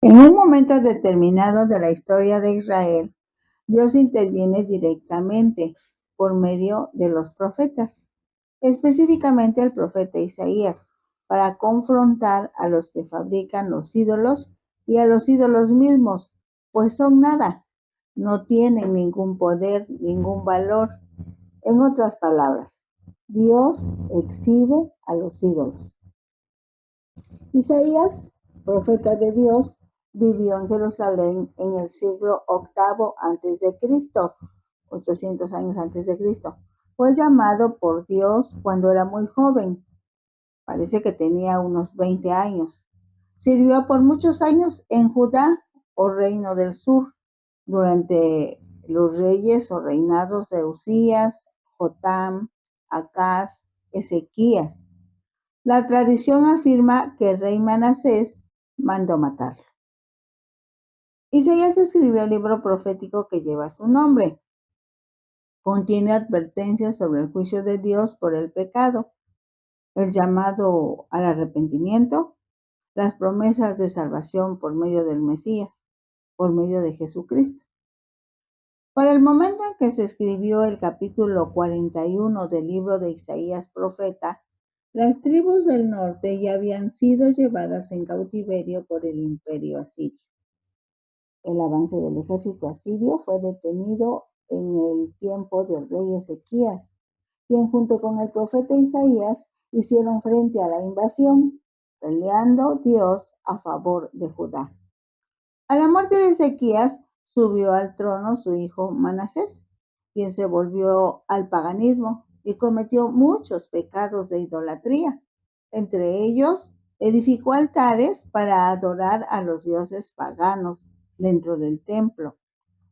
En un momento determinado de la historia de Israel, Dios interviene directamente por medio de los profetas, específicamente el profeta Isaías, para confrontar a los que fabrican los ídolos y a los ídolos mismos, pues son nada, no tienen ningún poder, ningún valor. En otras palabras, Dios exhibe a los ídolos. Isaías, profeta de Dios, vivió en Jerusalén en el siglo VIII antes de Cristo, 800 años antes de Cristo. Fue llamado por Dios cuando era muy joven, parece que tenía unos 20 años. Sirvió por muchos años en Judá o Reino del Sur, durante los reyes o reinados de Usías, Jotam, Acaz, Ezequías. La tradición afirma que el rey Manasés mandó matarlo. Isaías escribió el libro profético que lleva su nombre. Contiene advertencias sobre el juicio de Dios por el pecado, el llamado al arrepentimiento, las promesas de salvación por medio del Mesías, por medio de Jesucristo. Para el momento en que se escribió el capítulo 41 del libro de Isaías profeta, las tribus del norte ya habían sido llevadas en cautiverio por el imperio asirio. El avance del ejército asirio fue detenido en el tiempo del rey Ezequías, quien junto con el profeta Isaías hicieron frente a la invasión, peleando Dios a favor de Judá. A la muerte de Ezequías subió al trono su hijo Manasés, quien se volvió al paganismo y cometió muchos pecados de idolatría. Entre ellos, edificó altares para adorar a los dioses paganos dentro del templo.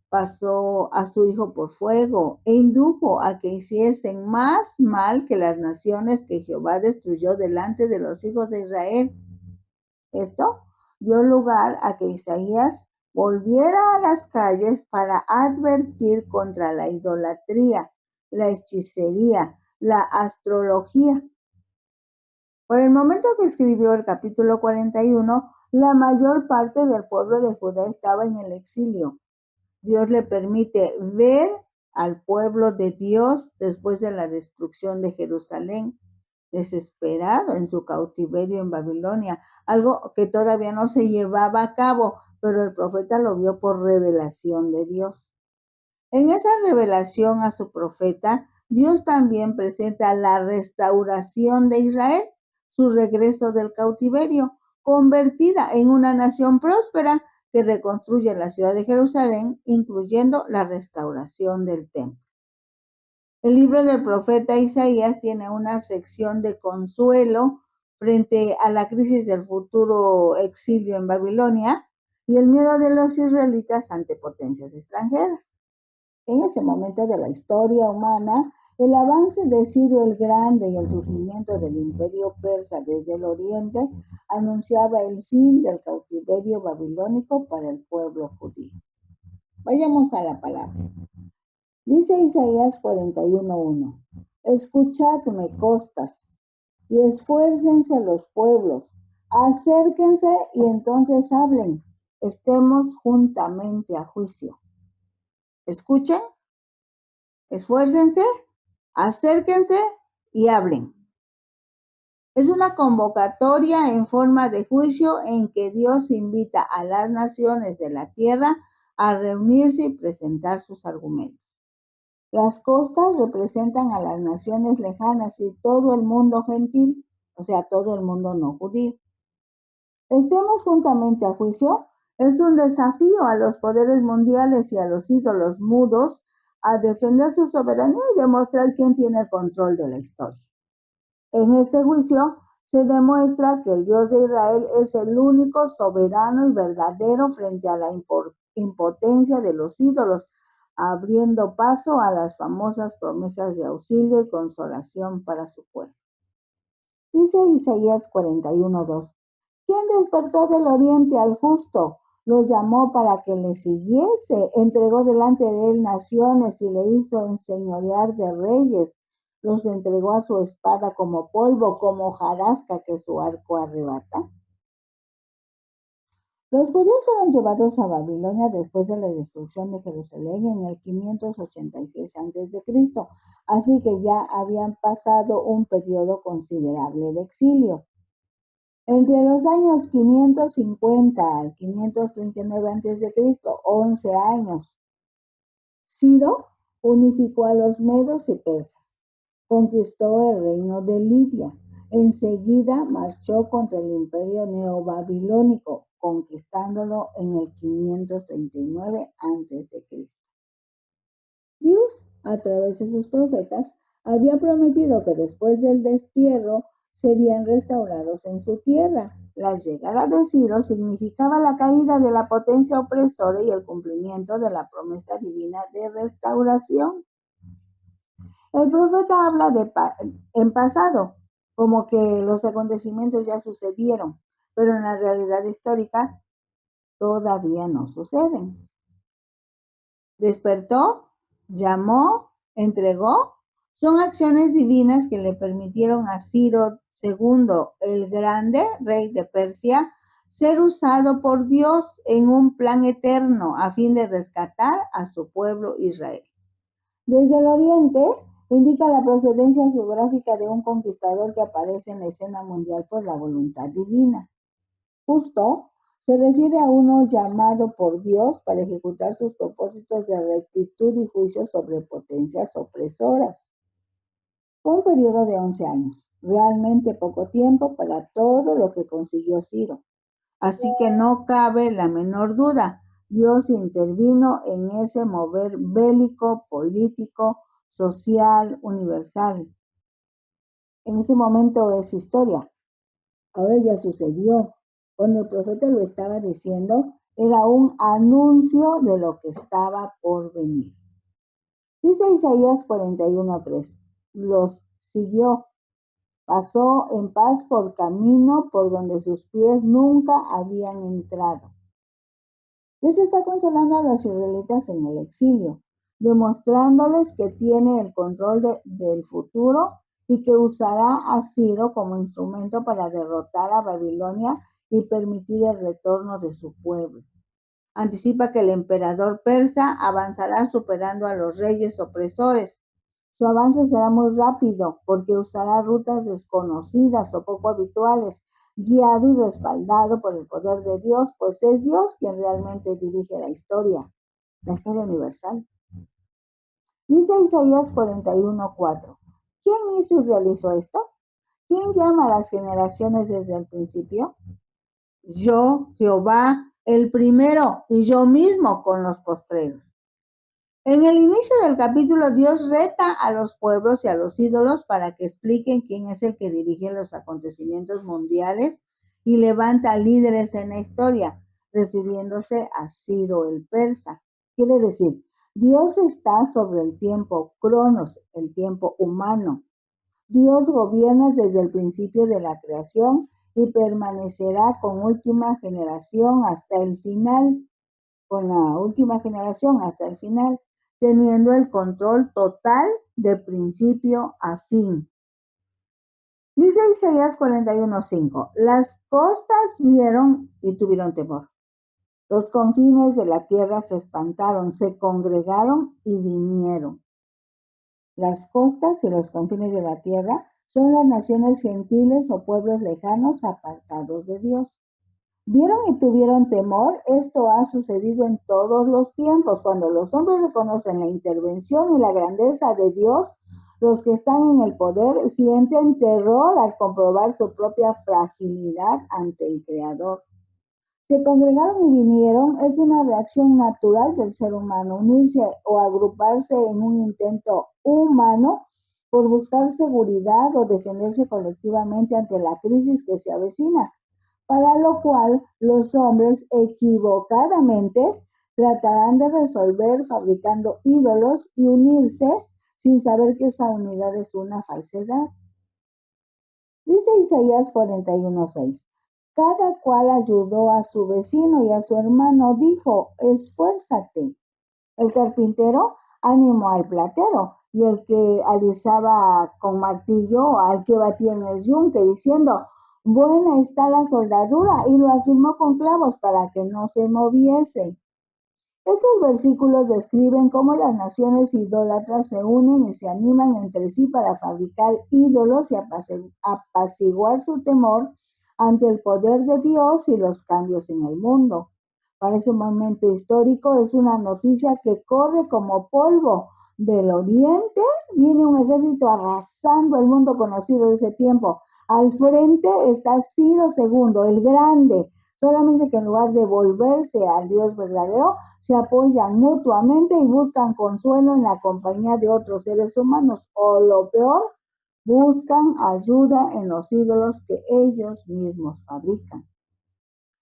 Pasó a su hijo por fuego e indujo a que hiciesen más mal que las naciones que Jehová destruyó delante de los hijos de Israel. Esto dio lugar a que Isaías volviera a las calles para advertir contra la idolatría, la hechicería, la astrología. Por el momento que escribió el capítulo 41, la mayor parte del pueblo de Judá estaba en el exilio. Dios le permite ver al pueblo de Dios después de la destrucción de Jerusalén, desesperado en su cautiverio en Babilonia, algo que todavía no se llevaba a cabo, pero el profeta lo vio por revelación de Dios. En esa revelación a su profeta, Dios también presenta la restauración de Israel, su regreso del cautiverio, convertida en una nación próspera que reconstruye la ciudad de Jerusalén, incluyendo la restauración del templo. El libro del profeta Isaías tiene una sección de consuelo frente a la crisis del futuro exilio en Babilonia y el miedo de los israelitas ante potencias extranjeras. En ese momento de la historia humana, el avance de Ciro el Grande y el surgimiento del imperio persa desde el oriente anunciaba el fin del cautiverio babilónico para el pueblo judío. Vayamos a la palabra. Dice Isaías 41:1: Escuchadme, costas, y esfuércense los pueblos, acérquense y entonces hablen, estemos juntamente a juicio. Escuchen, esfuércense, acérquense y hablen. Es una convocatoria en forma de juicio en que Dios invita a las naciones de la tierra a reunirse y presentar sus argumentos. Las costas representan a las naciones lejanas y todo el mundo gentil, o sea, todo el mundo no judío. Estemos juntamente a juicio es un desafío a los poderes mundiales y a los ídolos mudos a defender su soberanía y demostrar quién tiene el control de la historia. En este juicio se demuestra que el Dios de Israel es el único soberano y verdadero frente a la impotencia de los ídolos, abriendo paso a las famosas promesas de auxilio y consolación para su pueblo. Dice Isaías 41:2: ¿Quién despertó del oriente al justo? Lo llamó para que le siguiese, entregó delante de él naciones y le hizo enseñorear de reyes. Los entregó a su espada como polvo, como hojarasca que su arco arrebata. Los judíos fueron llevados a Babilonia después de la destrucción de Jerusalén en el 586 a.C., así que ya habían pasado un periodo considerable de exilio. Entre los años 550 al 539 a.C., 11 años, Ciro unificó a los medos y persas, conquistó el reino de Libia. Enseguida marchó contra el imperio neobabilónico, conquistándolo en el 539 a.C. Dios, a través de sus profetas, había prometido que después del destierro serían restaurados en su tierra. La llegada de Ciro significaba la caída de la potencia opresora y el cumplimiento de la promesa divina de restauración. El profeta habla en pasado, como que los acontecimientos ya sucedieron, pero en la realidad histórica todavía no suceden. Despertó, llamó, entregó, son acciones divinas que le permitieron a Ciro II el Grande, rey de Persia, ser usado por Dios en un plan eterno a fin de rescatar a su pueblo Israel. Desde el oriente, indica la procedencia geográfica de un conquistador que aparece en la escena mundial por la voluntad divina. Justo se refiere a uno llamado por Dios para ejecutar sus propósitos de rectitud y juicio sobre potencias opresoras. Fue un periodo de 11 años, realmente poco tiempo para todo lo que consiguió Ciro. Así que no cabe la menor duda, Dios intervino en ese mover bélico, político, social, universal. En ese momento es historia. Ahora ya sucedió. Cuando el profeta lo estaba diciendo, era un anuncio de lo que estaba por venir. Dice Isaías 41:3, los siguió, pasó en paz por camino por donde sus pies nunca habían entrado. Dios está consolando a los israelitas en el exilio, demostrándoles que tiene el control del futuro y que usará a Ciro como instrumento para derrotar a Babilonia y permitir el retorno de su pueblo. Anticipa que el emperador persa avanzará superando a los reyes opresores. Su avance será muy rápido porque usará rutas desconocidas o poco habituales, guiado y respaldado por el poder de Dios, pues es Dios quien realmente dirige la historia universal. Dice Isaías 41:4, ¿quién hizo y realizó esto? ¿Quién llama a las generaciones desde el principio? Yo, Jehová, el primero, y yo mismo con los postreros. En el inicio del capítulo, Dios reta a los pueblos y a los ídolos para que expliquen quién es el que dirige los acontecimientos mundiales y levanta líderes en la historia, refiriéndose a Ciro el persa. Quiere decir, Dios está sobre el tiempo cronos, el tiempo humano. Dios gobierna desde el principio de la creación y permanecerá con última generación hasta el final, con la última generación hasta el final, teniendo el control total de principio a fin. Dice Isaías 41:5, las costas vieron y tuvieron temor. Los confines de la tierra se espantaron, se congregaron y vinieron. Las costas y los confines de la tierra son las naciones gentiles o pueblos lejanos apartados de Dios. ¿Vieron y tuvieron temor? Esto ha sucedido en todos los tiempos. Cuando los hombres reconocen la intervención y la grandeza de Dios, los que están en el poder sienten terror al comprobar su propia fragilidad ante el Creador. Se congregaron y vinieron es una reacción natural del ser humano, unirse o agruparse en un intento humano por buscar seguridad o defenderse colectivamente ante la crisis que se avecina, para lo cual los hombres equivocadamente tratarán de resolver fabricando ídolos y unirse sin saber que esa unidad es una falsedad. Dice Isaías 41:6, cada cual ayudó a su vecino y a su hermano, dijo, esfuérzate. El carpintero animó al platero y el que alisaba con martillo al que batía en el yunque, diciendo, Buena está la soldadura, y lo afirmó con clavos para que no se moviese. Estos versículos describen cómo las naciones idólatras se unen y se animan entre sí para fabricar ídolos y apaciguar su temor ante el poder de Dios y los cambios en el mundo. Para ese momento histórico es una noticia que corre como polvo. Del oriente viene un ejército arrasando el mundo conocido de ese tiempo. Al frente está Ciro II, el grande, solamente que en lugar de volverse al Dios verdadero, se apoyan mutuamente y buscan consuelo en la compañía de otros seres humanos, o lo peor, buscan ayuda en los ídolos que ellos mismos fabrican.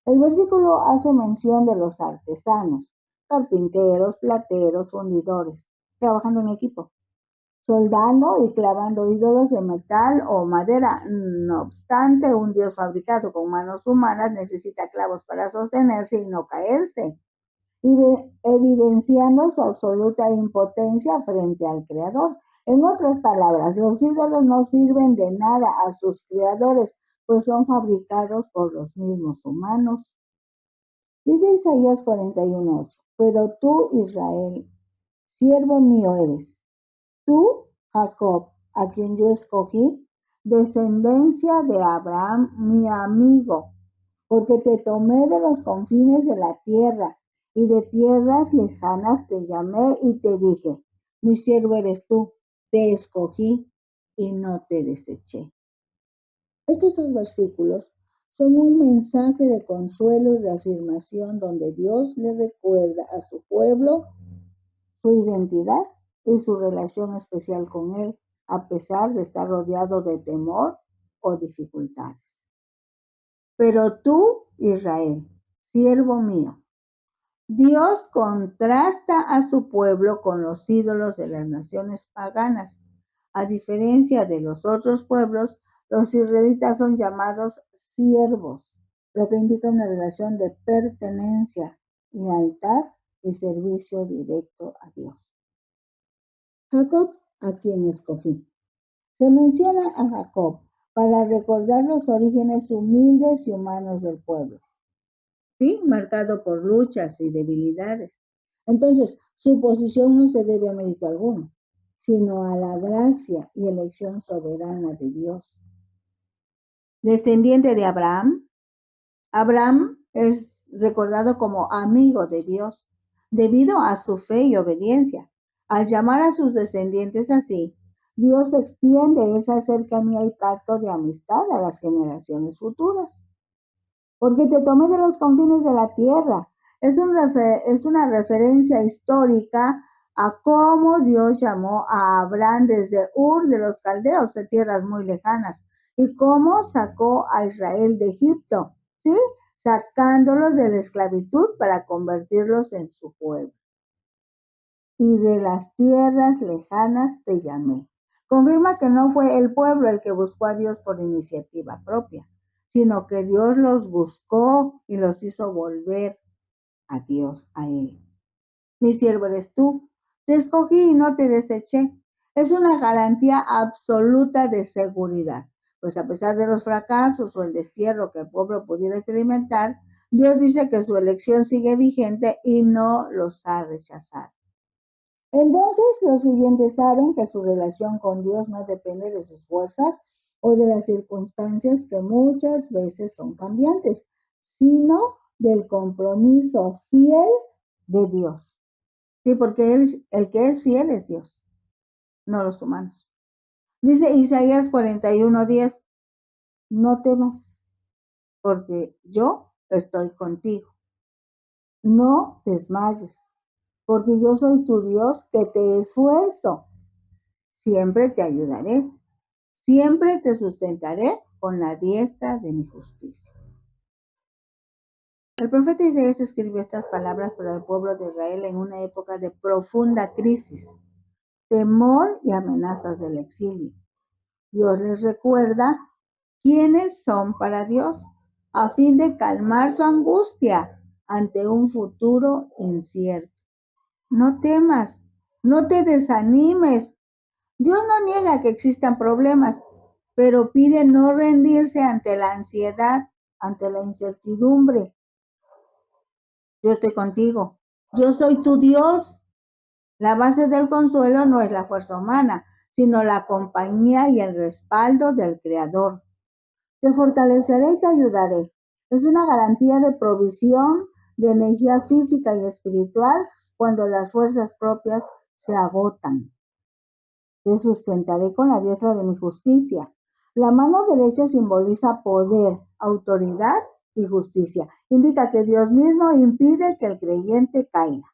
El versículo hace mención de los artesanos, carpinteros, plateros, fundidores, trabajando en equipo, soldando y clavando ídolos de metal o madera. No obstante, un dios fabricado con manos humanas necesita clavos para sostenerse y no caerse, evidenciando su absoluta impotencia frente al Creador. En otras palabras, los ídolos no sirven de nada a sus creadores, pues son fabricados por los mismos humanos. Dice Isaías 41:8, pero tú, Israel, siervo mío eres. Tú, Jacob, a quien yo escogí, descendencia de Abraham, mi amigo, porque te tomé de los confines de la tierra, y de tierras lejanas te llamé y te dije, mi siervo eres tú, te escogí y no te deseché. Estos dos versículos son un mensaje de consuelo y reafirmación donde Dios le recuerda a su pueblo su identidad y su relación especial con Él, a pesar de estar rodeado de temor o dificultades. Pero tú, Israel, siervo mío, Dios contrasta a su pueblo con los ídolos de las naciones paganas. A diferencia de los otros pueblos, los israelitas son llamados siervos, lo que indica una relación de pertenencia, lealtad y servicio directo a Dios. Jacob, a quien escogí. Se menciona a Jacob para recordar los orígenes humildes y humanos del pueblo, sí, marcado por luchas y debilidades. Entonces, su posición no se debe a mérito alguno, sino a la gracia y elección soberana de Dios. Descendiente de Abraham, Abraham es recordado como amigo de Dios debido a su fe y obediencia. Al llamar a sus descendientes así, Dios extiende esa cercanía y pacto de amistad a las generaciones futuras. Porque te tomé de los confines de la tierra. Es una referencia histórica a cómo Dios llamó a Abraham desde Ur de los Caldeos, de tierras muy lejanas, y cómo sacó a Israel de Egipto, ¿sí? Sacándolos de la esclavitud para convertirlos en su pueblo. Y de las tierras lejanas te llamé. Confirma que no fue el pueblo el que buscó a Dios por iniciativa propia, sino que Dios los buscó y los hizo volver a Dios, a Él. Mi siervo eres tú, te escogí y no te deseché. Es una garantía absoluta de seguridad, pues a pesar de los fracasos o el destierro que el pueblo pudiera experimentar, Dios dice que su elección sigue vigente y no los ha rechazado. Entonces los siguientes saben que su relación con Dios no depende de sus fuerzas o de las circunstancias que muchas veces son cambiantes, sino del compromiso fiel de Dios. Sí, porque el que es fiel es Dios, no los humanos. Dice Isaías 41:10, no temas, porque yo estoy contigo. No desmayes, porque yo soy tu Dios que te esfuerzo. Siempre te ayudaré, siempre te sustentaré con la diestra de mi justicia. El profeta Isaías escribió estas palabras para el pueblo de Israel en una época de profunda crisis, temor y amenazas del exilio. Dios les recuerda quiénes son para Dios, a fin de calmar su angustia ante un futuro incierto. No temas, no te desanimes. Dios no niega que existan problemas, pero pide no rendirse ante la ansiedad, ante la incertidumbre. Yo estoy contigo. Yo soy tu Dios. La base del consuelo no es la fuerza humana, sino la compañía y el respaldo del Creador. Te fortaleceré y te ayudaré. Es una garantía de provisión de energía física y espiritual cuando las fuerzas propias se agotan. Te sustentaré con la diestra de mi justicia. La mano derecha simboliza poder, autoridad y justicia. Indica que Dios mismo impide que el creyente caiga.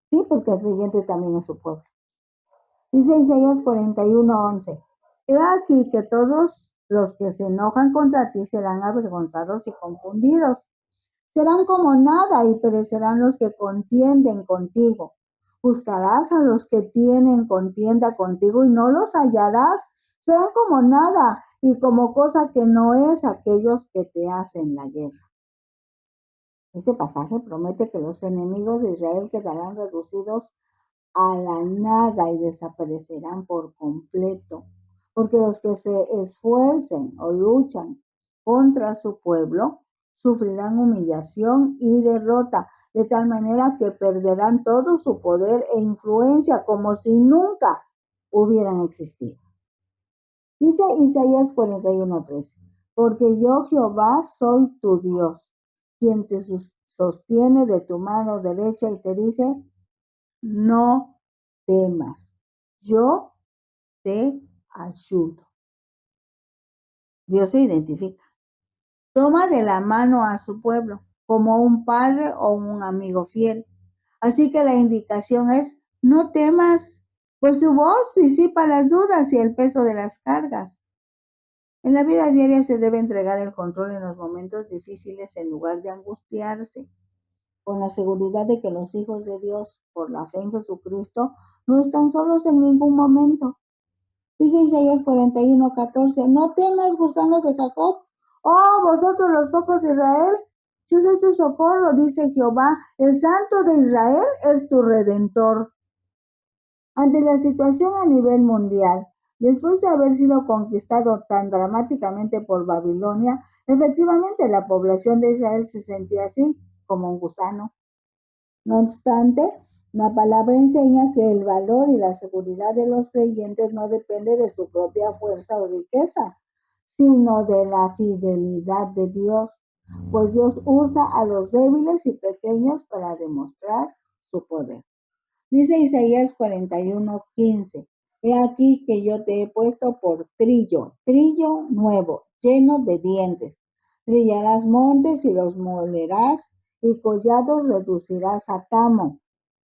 Sí, porque el creyente también es su pueblo. Dice Isaías 41:11. He aquí que todos los que se enojan contra ti serán avergonzados y confundidos. Serán como nada y perecerán los que contienden contigo. Buscarás a los que tienen contienda contigo y no los hallarás. Serán como nada y como cosa que no es aquellos que te hacen la guerra. Este pasaje promete que los enemigos de Israel quedarán reducidos a la nada y desaparecerán por completo, porque los que se esfuercen o luchan contra su pueblo sufrirán humillación y derrota, de tal manera que perderán todo su poder e influencia como si nunca hubieran existido. Dice Isaías 41:13, porque yo Jehová soy tu Dios, quien te sostiene de tu mano derecha y te dice, no temas, yo te ayudo. Dios se identifica. Toma de la mano a su pueblo como un padre o un amigo fiel. Así que la indicación es, no temas, pues su voz disipa las dudas y el peso de las cargas. En la vida diaria se debe entregar el control en los momentos difíciles en lugar de angustiarse, con la seguridad de que los hijos de Dios, por la fe en Jesucristo, no están solos en ningún momento. Dice Isaías 41:14, no temas, gusanos de Jacob, oh vosotros los pocos de Israel, yo soy tu socorro, dice Jehová, el Santo de Israel es tu Redentor. Ante la situación a nivel mundial, después de haber sido conquistado tan dramáticamente por Babilonia, efectivamente la población de Israel se sentía así, como un gusano. No obstante, la palabra enseña que el valor y la seguridad de los creyentes no depende de su propia fuerza o riqueza, sino de la fidelidad de Dios, pues Dios usa a los débiles y pequeños para demostrar su poder. Dice Isaías 41:15, he aquí que yo te he puesto por trillo nuevo, lleno de dientes. Trillarás montes y los molerás, y collados reducirás a tamo.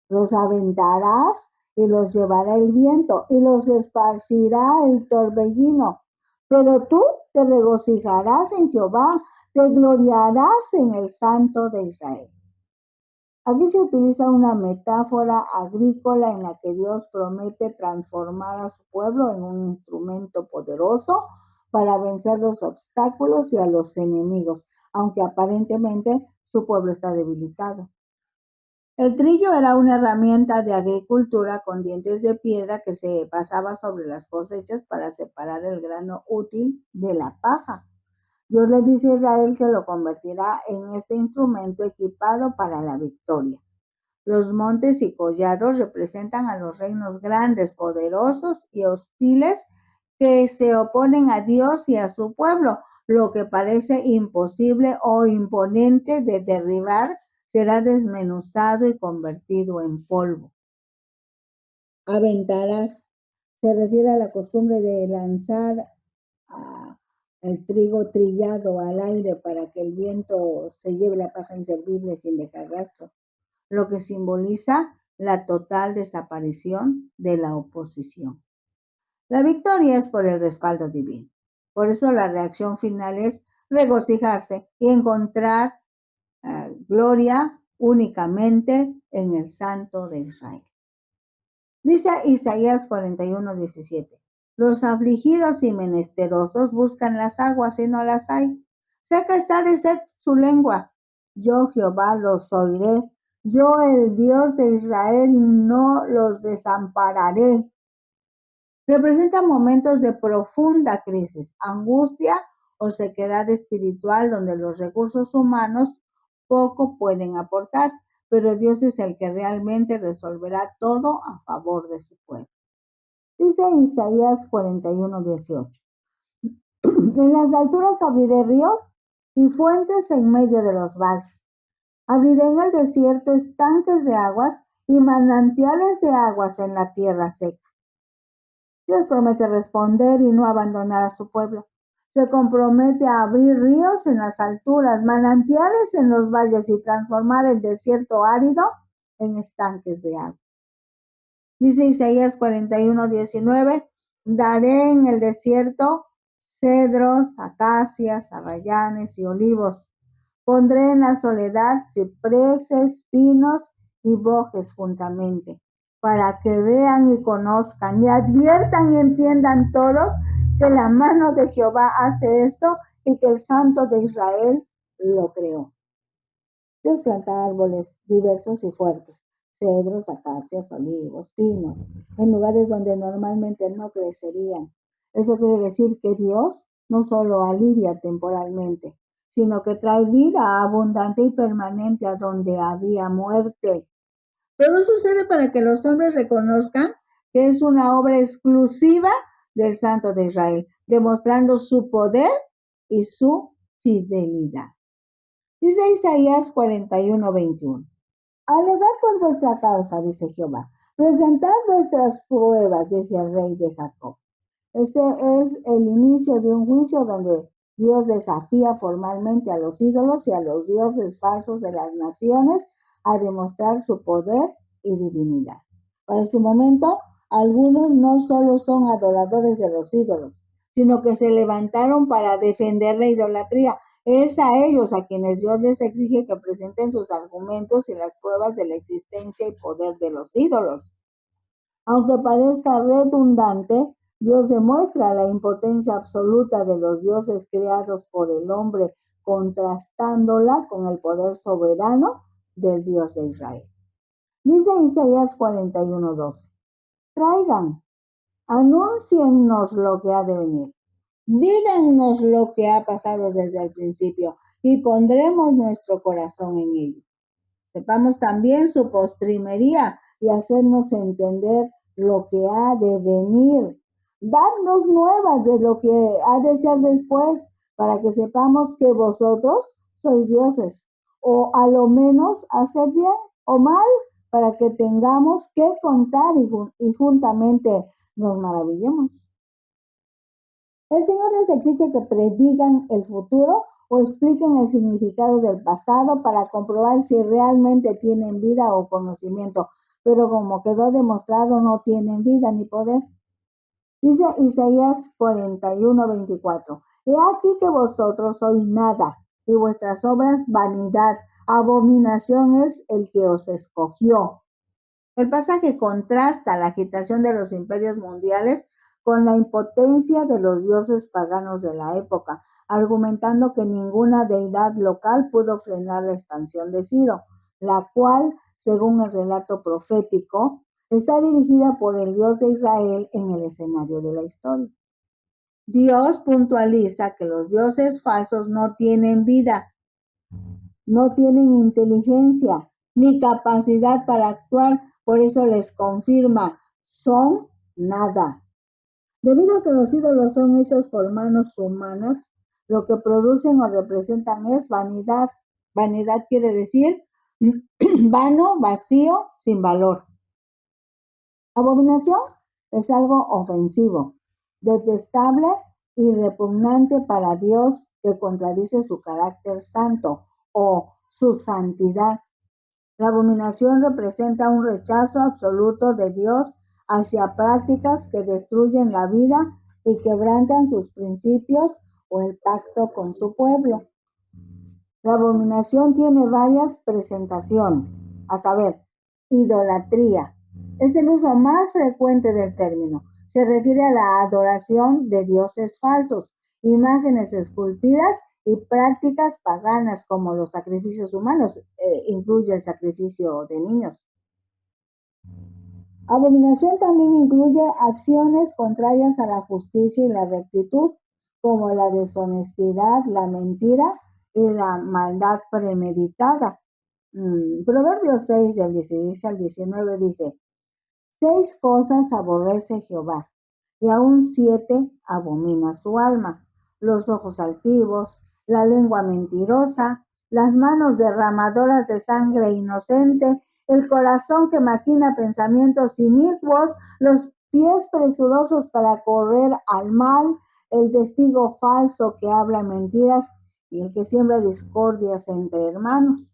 Los aventarás y los llevará el viento, y los esparcirá el torbellino. Pero tú te regocijarás en Jehová, te gloriarás en el Santo de Israel. Aquí se utiliza una metáfora agrícola en la que Dios promete transformar a su pueblo en un instrumento poderoso para vencer los obstáculos y a los enemigos, aunque aparentemente su pueblo está debilitado. El trillo era una herramienta de agricultura con dientes de piedra que se pasaba sobre las cosechas para separar el grano útil de la paja. Dios le dice a Israel que lo convertirá en este instrumento equipado para la victoria. Los montes y collados representan a los reinos grandes, poderosos y hostiles que se oponen a Dios y a su pueblo. Lo que parece imposible o imponente de derribar será desmenuzado y convertido en polvo. Aventarás se refiere a la costumbre de lanzar el trigo trillado al aire para que el viento se lleve la paja inservible sin dejar rastro, lo que simboliza la total desaparición de la oposición. La victoria es por el respaldo divino. Por eso la reacción final es regocijarse y encontrar gloria únicamente en el Santo de Israel. Dice Isaías 41:17, los afligidos y menesterosos buscan las aguas y no las hay. Seca está de sed su lengua. Yo Jehová los oiré. Yo el Dios de Israel no los desampararé. Representa momentos de profunda crisis, angustia o sequedad espiritual donde los recursos humanos poco pueden aportar, pero Dios es el que realmente resolverá todo a favor de su pueblo. Dice Isaías 41:18. En las alturas abriré ríos y fuentes en medio de los valles. Abriré en el desierto estanques de aguas y manantiales de aguas en la tierra seca. Dios promete responder y no abandonar a su pueblo. Se compromete a abrir ríos en las alturas, manantiales en los valles y transformar el desierto árido en estanques de agua. Dice Isaías 41:19, daré en el desierto cedros, acacias, arrayanes y olivos. Pondré en la soledad cipreses, pinos y bojes juntamente, para que vean y conozcan y adviertan y entiendan todos que la mano de Jehová hace esto y que el Santo de Israel lo creó. Dios planta árboles diversos y fuertes, cedros, acacias, olivos, pinos, en lugares donde normalmente no crecerían. Eso quiere decir que Dios no solo alivia temporalmente, sino que trae vida abundante y permanente a donde había muerte. Todo sucede para que los hombres reconozcan que es una obra exclusiva del Santo de Israel, demostrando su poder y su fidelidad. Dice Isaías 41:21. Alegad por vuestra causa, dice Jehová. Presentad vuestras pruebas, dice el rey de Jacob. Este es el inicio de un juicio donde Dios desafía formalmente a los ídolos y a los dioses falsos de las naciones a demostrar su poder y divinidad. Para ese momento, algunos no solo son adoradores de los ídolos, sino que se levantaron para defender la idolatría. Es a ellos a quienes Dios les exige que presenten sus argumentos y las pruebas de la existencia y poder de los ídolos. Aunque parezca redundante, Dios demuestra la impotencia absoluta de los dioses creados por el hombre, contrastándola con el poder soberano del Dios de Israel. Dice Isaías 41:2. Traigan, anúnciennos lo que ha de venir. Díganos lo que ha pasado desde el principio y pondremos nuestro corazón en ello. Sepamos también su postrimería y hacernos entender lo que ha de venir. Dadnos nuevas de lo que ha de ser después, para que sepamos que vosotros sois dioses, o a lo menos haced bien o mal, para que tengamos que contar y juntamente nos maravillemos. El Señor les exige que predigan el futuro o expliquen el significado del pasado para comprobar si realmente tienen vida o conocimiento, pero como quedó demostrado, no tienen vida ni poder. Dice Isaías 41:24. He aquí que vosotros sois nada, y vuestras obras vanidad. Abominación es el que os escogió. El pasaje contrasta la agitación de los imperios mundiales con la impotencia de los dioses paganos de la época, argumentando que ninguna deidad local pudo frenar la expansión de Ciro, la cual, según el relato profético, está dirigida por el Dios de Israel en el escenario de la historia. Dios puntualiza que los dioses falsos no tienen vida, no tienen inteligencia ni capacidad para actuar, por eso les confirma, son nada. Debido a que los ídolos son hechos por manos humanas, lo que producen o representan es vanidad. Vanidad quiere decir vano, vacío, sin valor. Abominación es algo ofensivo, detestable y repugnante para Dios que contradice su carácter santo o su santidad. La abominación representa un rechazo absoluto de Dios hacia prácticas que destruyen la vida y quebrantan sus principios o el pacto con su pueblo. La abominación tiene varias presentaciones, a saber, idolatría. Es el uso más frecuente del término. Se refiere a la adoración de dioses falsos, imágenes esculpidas y prácticas paganas como los sacrificios humanos, incluye el sacrificio de niños. Abominación también incluye acciones contrarias a la justicia y la rectitud, como la deshonestidad, la mentira y la maldad premeditada. Proverbios 6, del 16 al 19 dice: 6 cosas aborrece Jehová, y aún 7 abomina su alma: los ojos altivos, la lengua mentirosa, las manos derramadoras de sangre inocente, el corazón que maquina pensamientos inicuos, los pies presurosos para correr al mal, el testigo falso que habla mentiras y el que siembra discordias entre hermanos.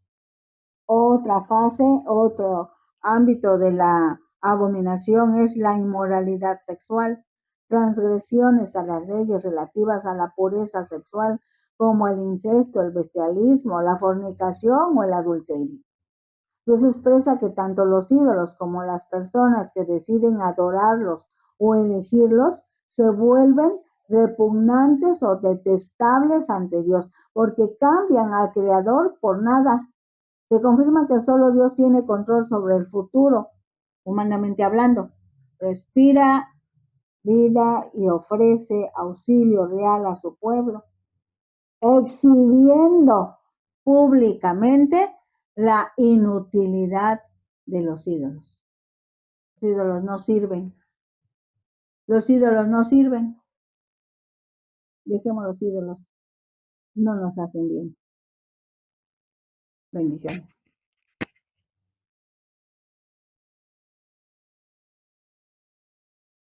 Otra fase, otro ámbito de la abominación es la inmoralidad sexual, transgresiones a las leyes relativas a la pureza sexual, como el incesto, el bestialismo, la fornicación o el adulterio. Dios expresa que tanto los ídolos como las personas que deciden adorarlos o elegirlos se vuelven repugnantes o detestables ante Dios, porque cambian al Creador por nada. Se confirma que solo Dios tiene control sobre el futuro, humanamente hablando. Respira vida y ofrece auxilio real a su pueblo, exhibiendo públicamente la inutilidad de los ídolos. Los ídolos no sirven. Los ídolos no sirven. Dejemos los ídolos. No nos hacen bien. Bendiciones.